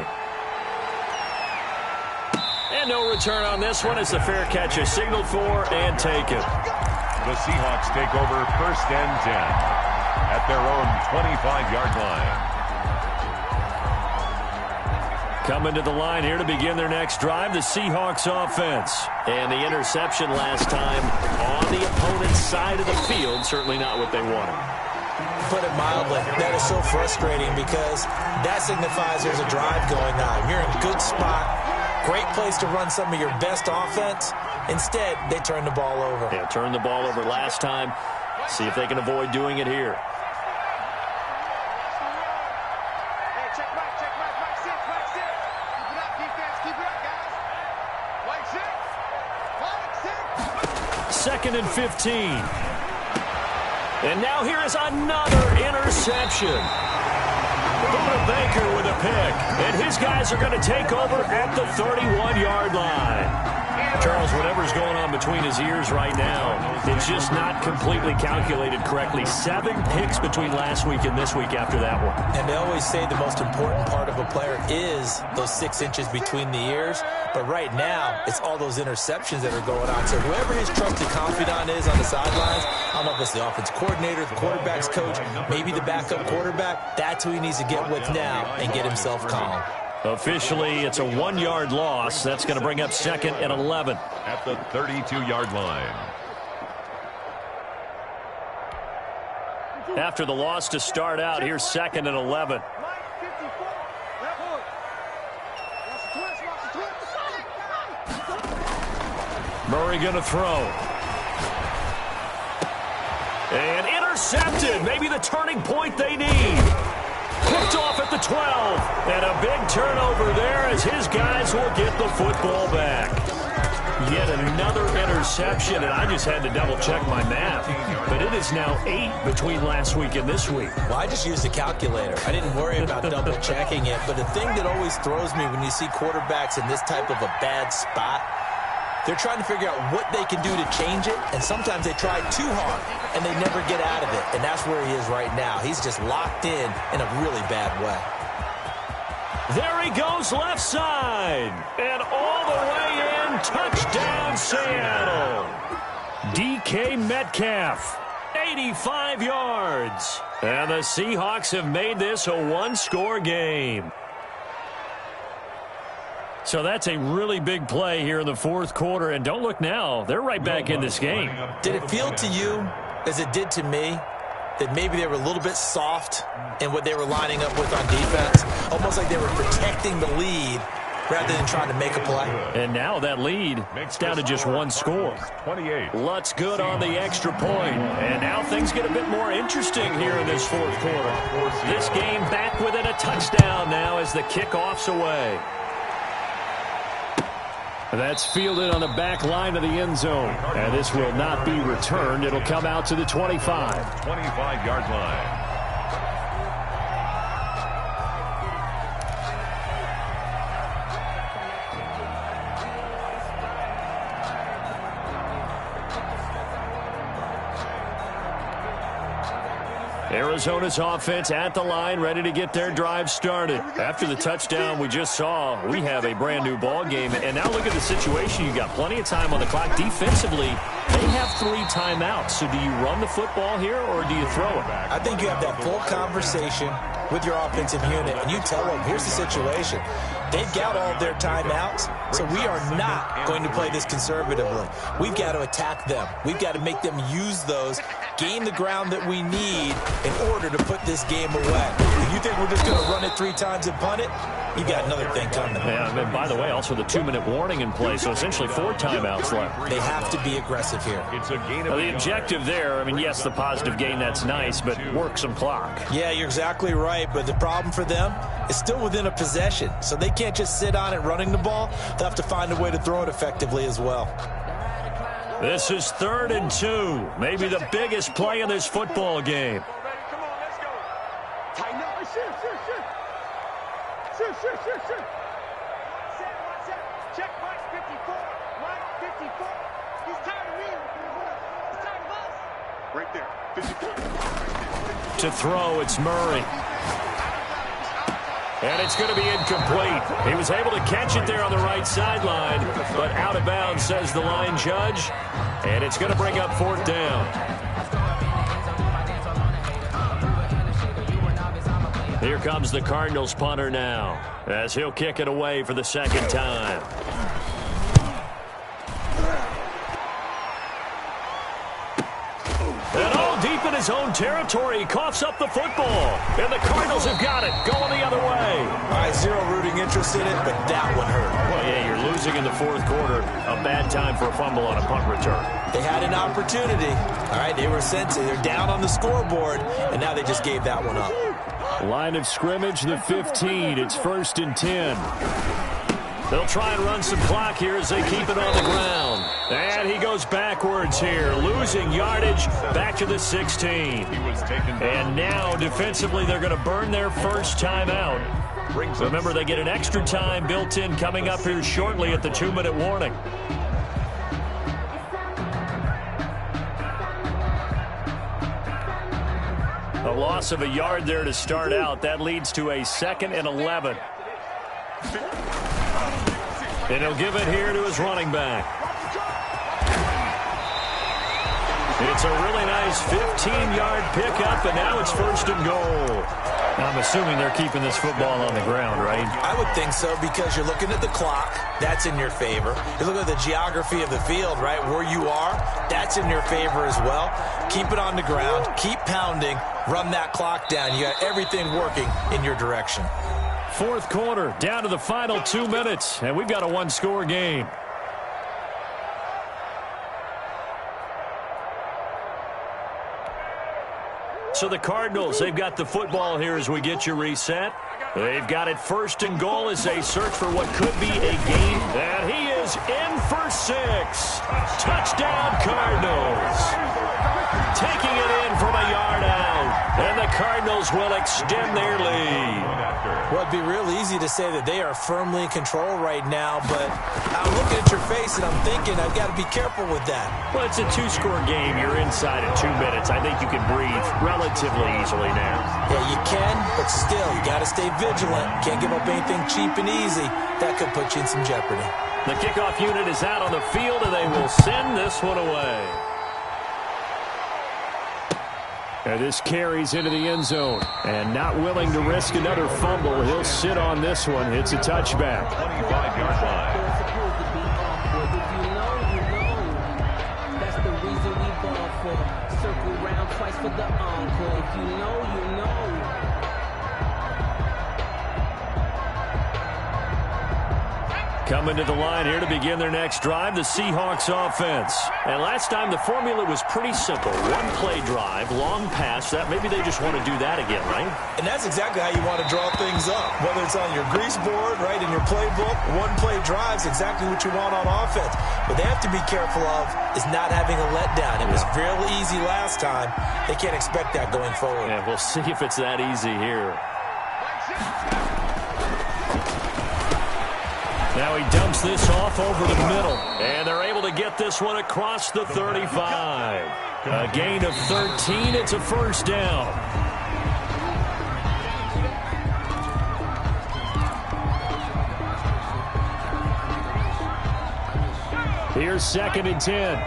And no return on this one as the fair catch is signaled for and taken. The Seahawks take over 1st and 10 at their own 25-yard line. Coming to the line here to begin their next drive, the Seahawks offense. And the interception last time on the opponent's side of the field, certainly not what they wanted. Put it mildly, that is so frustrating because that signifies there's a drive going on. You're in a good spot, great place to run some of your best offense. Instead, they turn the ball over. Yeah, turned the ball over last time. See if they can avoid doing it here. Second and 15. And now here is another interception. Buda Baker with a pick. And his guys are going to take over at the 31-yard line. Charles, whatever's going on between his ears right now, it's just not completely calculated correctly. 7 picks between last week and this week after that one. And they always say the most important part of a player is those 6 inches between the ears. But right now, it's all those interceptions that are going on. So whoever his trusted confidant is on the sidelines, I don't know if it's the offense coordinator, the quarterback's coach, maybe the backup quarterback, that's who he needs to get with now and get himself calm. Officially, it's a 1-yard loss. That's going to bring up 2nd and 11. At the 32-yard line. After the loss to start out, here's 2nd and 11. Murray going to throw. And intercepted. Maybe the turning point they need. Picked off at the 12. And a big turnover there as his guys will get the football back. Yet another interception, and I just had to double-check my math. But it is now 8 between last week and this week. Well, I just used a calculator. I didn't worry about double-checking it. But the thing that always throws me when you see quarterbacks in this type of a bad spot, they're trying to figure out what they can do to change it, and sometimes they try too hard, and they never get out of it. And that's where he is right now. He's just locked in a really bad way. There he goes left side. And all the way in, touchdown Seattle. DK Metcalf, 85 yards. And the Seahawks have made this a 1-score game. So that's a really big play here in the 4th quarter. And don't look now, they're right back in this game. Did it feel to you, as it did to me, that maybe they were a little bit soft in what they were lining up with on defense? Almost like they were protecting the lead rather than trying to make a play. And now that lead, it's down to just 1 score. 28. Lutz good on the extra point. And now things get a bit more interesting here in this 4th quarter. This game back within a touchdown now as the kickoff's away. That's fielded on the back line of the end zone. And this will not be returned. It'll come out to the 25. 25-yard line. Arizona's offense at the line, ready to get their drive started. After the touchdown we just saw, we have a brand new ball game. And now look at the situation. You got plenty of time on the clock. Defensively, they have 3 timeouts. So do you run the football here or do you throw it? I think you have that full conversation with your offensive unit, and you tell them, here's the situation. They've got all their timeouts, so we are not going to play this conservatively. We've got to attack them. We've got to make them use those, gain the ground that we need in order to put this game away. If you think we're just going to run it 3 times and punt it, you got another thing coming. Yeah, and by the way, also the 2-minute warning in play, so essentially 4 timeouts left. They have to be aggressive here. It's a gain Now, of the objective there, I mean, yes, the positive gain, that's nice, but work some clock. Yeah, you're exactly right, but the problem for them is still within a possession, so they can't just sit on it running the ball. They'll have to find a way to throw it effectively as well. This is 3rd and 2, maybe the biggest play in this football game. Come on, let's go. Tighten up. Shoot. Watch out. Check Mike 54. Mike 54. He's tired of me. He's tired of us. Right there. 54. To throw, it's Murray. And it's going to be incomplete. He was able to catch it there on the right sideline, but out of bounds, says the line judge. And it's going to bring up 4th down. Here comes the Cardinals punter now, as he'll kick it away for the 2nd time. And all deep in his own territory, he coughs up the football. And the Cardinals have got it, going the other way. All right, zero rooting interest in it, but that one hurt. Well, yeah, you're losing in the 4th quarter. A bad time for a fumble on a punt return. They had an opportunity. All right, they were sensitive. They're down on the scoreboard, and now they just gave that one up. Line of scrimmage, the 15. It's 1st and 10. They'll try and run some clock here as they keep it on the ground. And he goes backwards here, losing yardage back to the 16. And now, defensively, they're going to burn their first time out. Remember, they get an extra time built in coming up here shortly at the 2-minute warning. A loss of a yard there to start out. That leads to a 2nd and 11. And he'll give it here to his running back. It's a really nice 15-yard pickup, and now it's 1st and goal. I'm assuming they're keeping this football on the ground, right? I would think so, because you're looking at the clock. That's in your favor. You're looking at the geography of the field, right? Where you are, that's in your favor as well. Keep it on the ground. Keep pounding. Run that clock down. You got everything working in your direction. 4th quarter, down to the final 2 minutes, and we've got a 1-score game. So the Cardinals, they've got the football here as we get you reset. They've got it 1st and goal as they search for what could be a game. And he is in for 6. Touchdown, Cardinals. Taking it in from a yard out. And the Cardinals will extend their lead. Well, it'd be real easy to say that they are firmly in control right now, but I'm looking at your face and I'm thinking I've got to be careful with that. Well, it's a 2-score game. You're inside of 2 minutes. I think you can breathe relatively easily now. Yeah, you can, but still, you got to stay vigilant. Can't give up anything cheap and easy. That could put you in some jeopardy. The kickoff unit is out on the field, and they will send this one away. And this carries into the end zone. And not willing to risk another fumble, he'll sit on this one. It's a touchback. 25-yard line. That's the reason we ball for. Circle round twice for the encore. If you know, you know. Coming to the line here to begin their next drive, the Seahawks offense. And last time the formula was pretty simple. 1-play drive, long pass. That maybe they just want to do that again, right? And that's exactly how you want to draw things up. Whether it's on your grease board, right, in your playbook, 1-play drive's exactly what you want on offense. What they have to be careful of is not having a letdown. It was real easy last time. They can't expect that going forward. Yeah, we'll see if it's that easy here. Now he dumps this off over the middle. And they're able to get this one across the 35. A gain of 13. It's a 1st down. Here's 2nd and 10.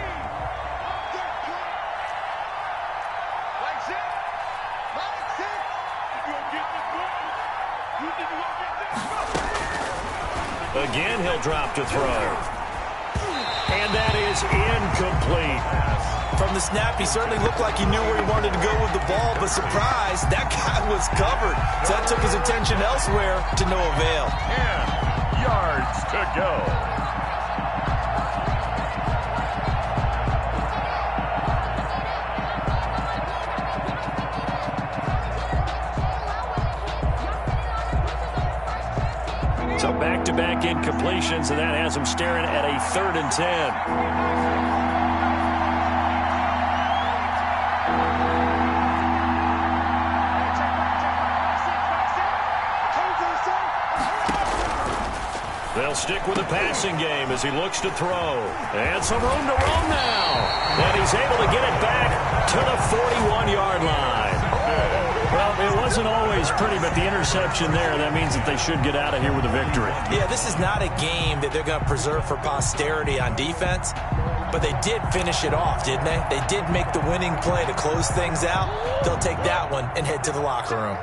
Again, he'll drop to throw. And that is incomplete. From the snap, he certainly looked like he knew where he wanted to go with the ball, but surprise, that guy was covered. So that took his attention elsewhere to no avail. 10 yards to go. So back-to-back incompletions, and that has him staring at a 3rd and 10. They'll stick with the passing game as he looks to throw. And some room to roam now. And he's able to get it back to the 41-yard line. Well, it wasn't always pretty, but the interception there, that means that they should get out of here with a victory. Yeah, this is not a game that they're going to preserve for posterity on defense, but they did finish it off, didn't they? They did make the winning play to close things out. They'll take that one and head to the locker room.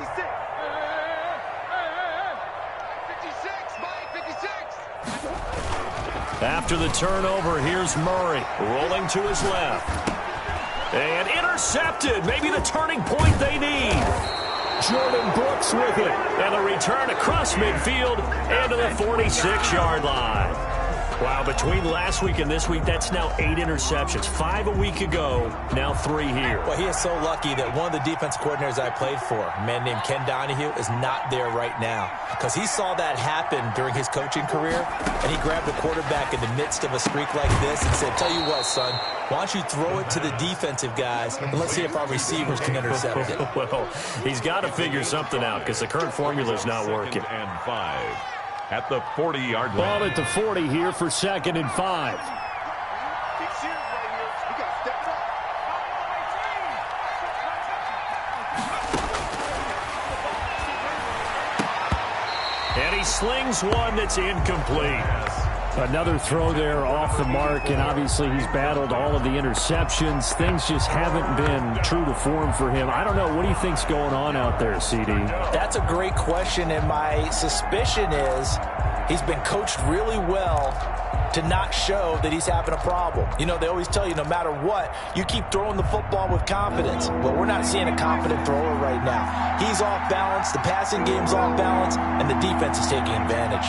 After the turnover, here's Murray rolling to his left. And intercepted. Maybe the turning point they need. Jordan Brooks with it. And a return across midfield and to the 46-yard line. Wow, between last week and this week, that's now 8 interceptions. 5 a week ago, now 3 here. Well, he is so lucky that one of the defense coordinators I played for, a man named Ken Donahue, is not there right now. Because he saw that happen during his coaching career, and he grabbed the quarterback in the midst of a streak like this and said, tell you what, son, why don't you throw it to the defensive guys, and let's see if our receivers can intercept it. Well, he's got to figure something out because the current formula's not working. 2nd and 5. At the 40-yard line. Ball at the 40 here for 2nd and 5. Big series right here. We got to step it up. And he slings one that's incomplete. Another throw there off the mark, and obviously he's battled all of the interceptions. Things just haven't been true to form for him. I don't know. What do you think's going on out there, CD? That's a great question, and my suspicion is he's been coached really well to not show that he's having a problem. You know, they always tell you no matter what, you keep throwing the football with confidence. Well, we're not seeing a confident thrower right now. He's off balance, the passing game's off balance, and the defense is taking advantage.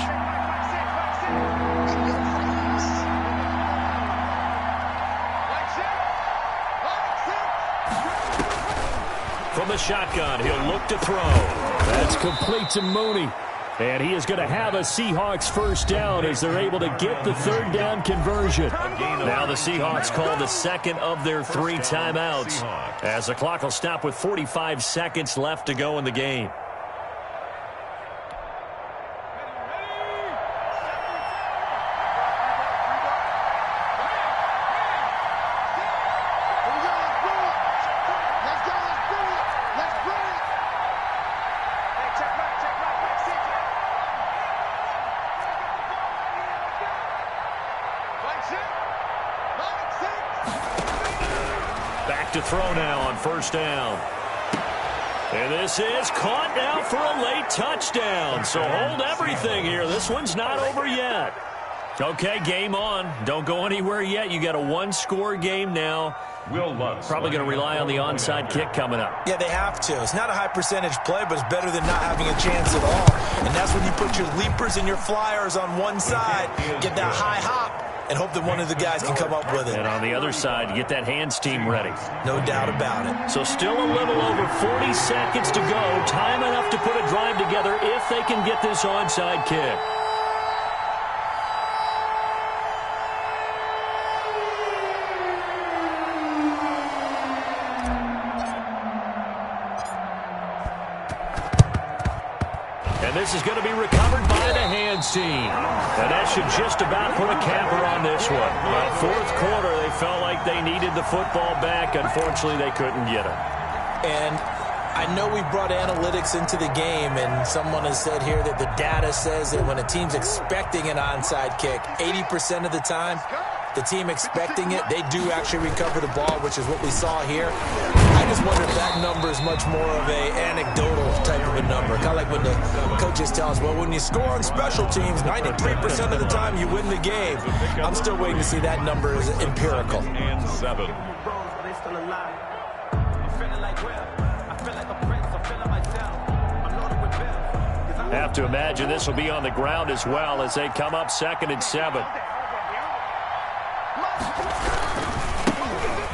From the shotgun, he'll look to throw. That's complete to Mooney. And he is going to have a Seahawks first down as they're able to get the 3rd down conversion. Now the Seahawks call the 2nd of their 3 timeouts as the clock will stop with 45 seconds left to go in the game. To throw now on 1st down. And this is caught now for a late touchdown. So hold everything here. This one's not over yet. Okay, game on. Don't go anywhere yet. You got a 1-score game now. Probably going to rely on the onside kick coming up. Yeah, they have to. It's not a high percentage play, but it's better than not having a chance at all. And that's when you put your leapers and your flyers on one side, get that high hop, and hope that one of the guys can come up with it. And on the other side, you get that hands team ready. No doubt about it. So still a little over 40 seconds to go. Time enough to put a drive together if they can get this onside kick. This is going to be recovered by the hands team. And that should just about put a capper on this one. Well, 4th quarter, they felt like they needed the football back. Unfortunately, they couldn't get it. And I know we brought analytics into the game, and someone has said here that the data says that when a team's expecting an onside kick, 80% of the time, the team expecting it, they do actually recover the ball, which is what we saw here. I just wonder if that number is much more of a anecdotal type of a number. Kind of like when the coaches tell us, well, when you score on special teams, 93% of the time you win the game. I'm still waiting to see that number is empirical. 7. still alive. I'm feeling like Will. I feel like a prince. I'm feeling myself. I'm loaded with bills. Have to imagine this will be on the ground as well as they come up 2nd and 7.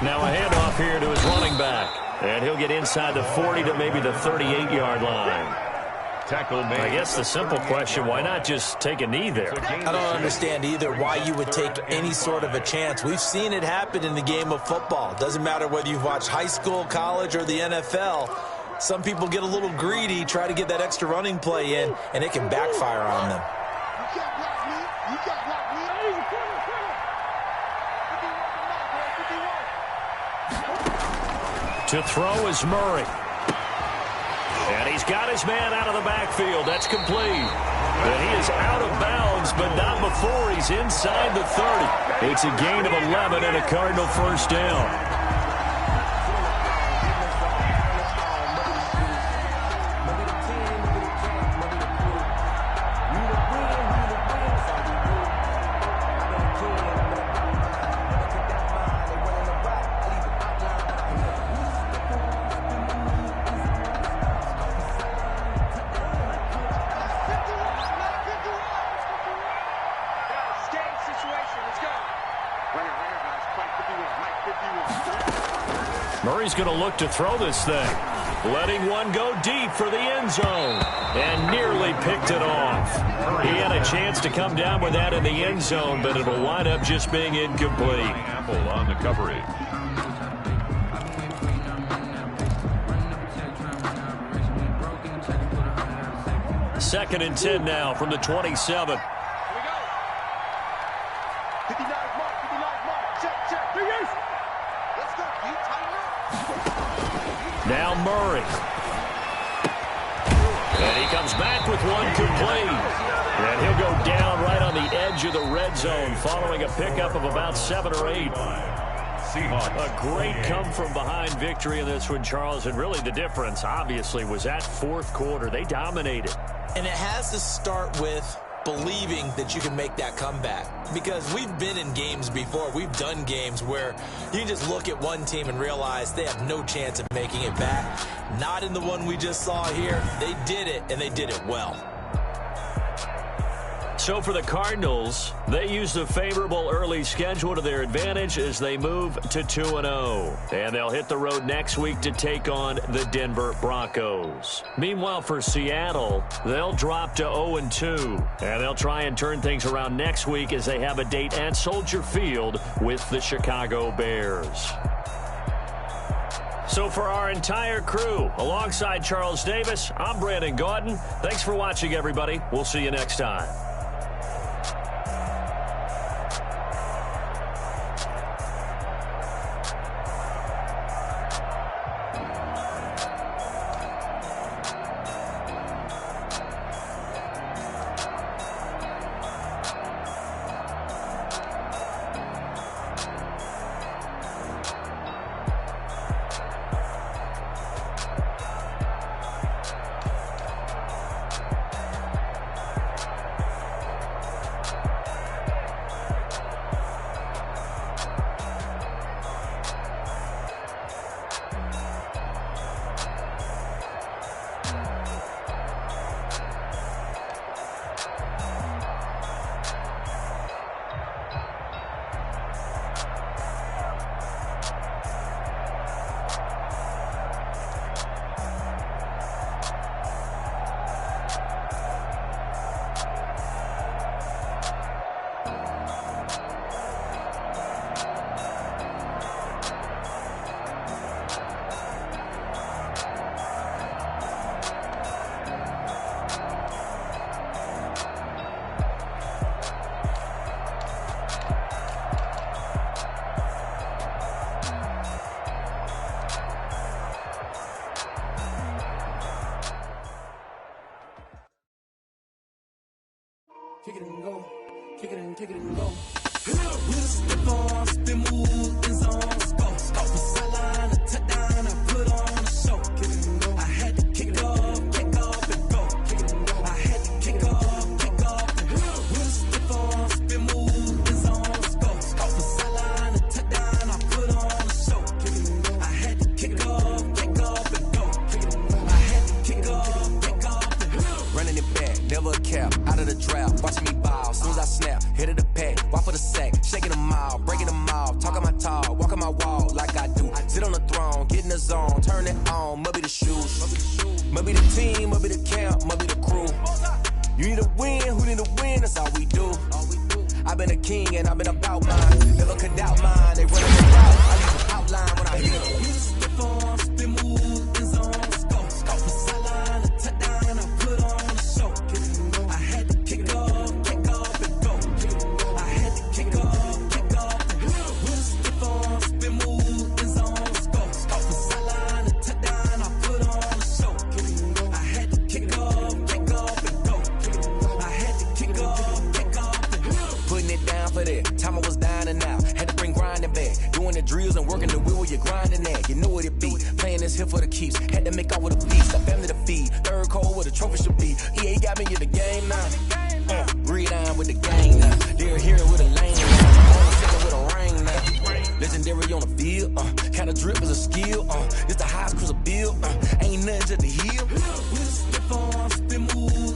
Now a handoff here to his running back. And he'll get inside the 40 to maybe the 38-yard line. Tackle made. I guess the simple question, why not just take a knee there? I don't understand either why you would take any sort of a chance. We've seen it happen in the game of football. Doesn't matter whether you've watched high school, college, or the NFL. Some people get a little greedy, try to get that extra running play in, and it can backfire on them. To throw is Murray. And he's got his man out of the backfield. That's complete. And he is out of bounds, but not before he's inside the 30. It's a gain of 11 and a Cardinal first down. Murray's going to look to throw this thing. Letting one go deep for the end zone. And nearly picked it off. He had a chance to come down with that in the end zone, but it'll wind up just being incomplete. Apple on the coverage. Second and 10 now from the 27. Now Murray. And he comes back with one complete. And he'll go down right on the edge of the red zone following a pickup of about 7 or 8. A great come-from-behind victory in this one, Charles. And really the difference, obviously, was that fourth quarter. They dominated. And it has to start with believing that you can make that comeback. Because we've been in games before. We've done games where you just look at one team and realize they have no chance of making it back. Not in the one we just saw here. They did it, and they did it well. So for the Cardinals, they use the favorable early schedule to their advantage as they move to 2-0. And they'll hit the road next week to take on the Denver Broncos. Meanwhile, for Seattle, they'll drop to 0-2. And they'll try and turn things around next week as they have a date at Soldier Field with the Chicago Bears. So for our entire crew, alongside Charles Davis, I'm Brandon Gaudin. Thanks for watching, everybody. We'll see you next time. Kick it and go. Kick it and go. We'll step on, spin, move, in zone, go. Stop the sideline, a touchdown, I put on a show. Kick it and go. I had to kick off and go. Kick it and go. I had to kick off and go. We'll step on, spin, move, in zone, go. Stop the sideline, a touchdown, I put on a show. Kick it and go. be the team, I'll be the camp, I'll be the crew. You need a win, who need a win, that's all we do. I've been a king and I've been about mine. Never could doubt mine, they running the route. I leave an outline when I hit them. You spit on, spin move, in zone, scope. Scope the sideline, a touchdown, I put on a show. I had to kick off and go. I had to kick off and go. You spit on, spin move, in zone, scope. Scope the sideline, a touchdown, I put on a show. I had to kick off and go. I had to kick off and go. Putting it down for that. Time I was down and out. Had to bring grinding back. Doing the drills and working the wheel where you're grinding at. You know what it be. Playing this here for the keeps. Had to make off with a beast. A family to feed. Third cold where the trophy should be. EA got me in the game now. Breed on with the gang now. They're here with a lane now. On the second with a ring now. Legendary on the field. Kind of drip is a skill. It's the highest cruiser bill. Ain't nothing to the heel. Spin move.